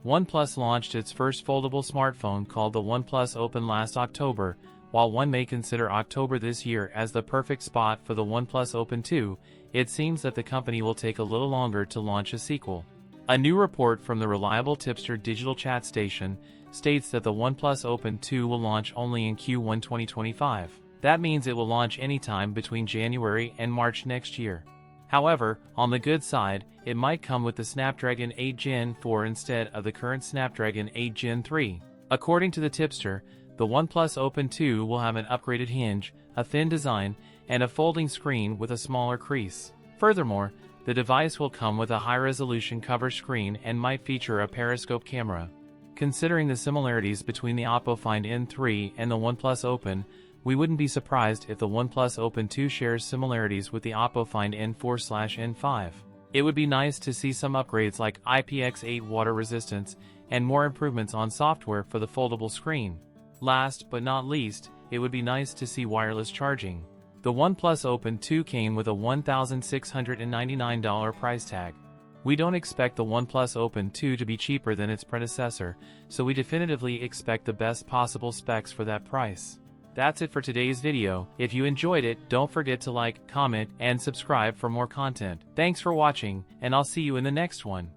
OnePlus launched its first foldable smartphone called the OnePlus Open last October. While one may consider October this year as the perfect spot for the OnePlus Open 2, it seems that the company will take a little longer to launch a sequel. A new report from the reliable tipster digital chat station states that the OnePlus Open 2 will launch only in Q1 2025. That means it will launch anytime between January and March next year. However, on the good side, it might come with the Snapdragon 8 Gen 4 instead of the current Snapdragon 8 Gen 3. According to the tipster, the OnePlus Open 2 will have an upgraded hinge, a thin design, and a folding screen with a smaller crease. Furthermore, the device will come with a high-resolution cover screen and might feature a periscope camera. Considering the similarities between the Oppo Find N3 and the OnePlus Open, we wouldn't be surprised if the OnePlus Open 2 shares similarities with the Oppo Find N4/N5. It would be nice to see some upgrades like IPX8 water resistance and more improvements on software for the foldable screen. Last but not least, it would be nice to see wireless charging. The OnePlus Open 2 came with a $1,699 price tag. We don't expect the OnePlus Open 2 to be cheaper than its predecessor, so we definitively expect the best possible specs for that price. That's it for today's video. If you enjoyed it, don't forget to like, comment, and subscribe for more content. Thanks for watching, and I'll see you in the next one.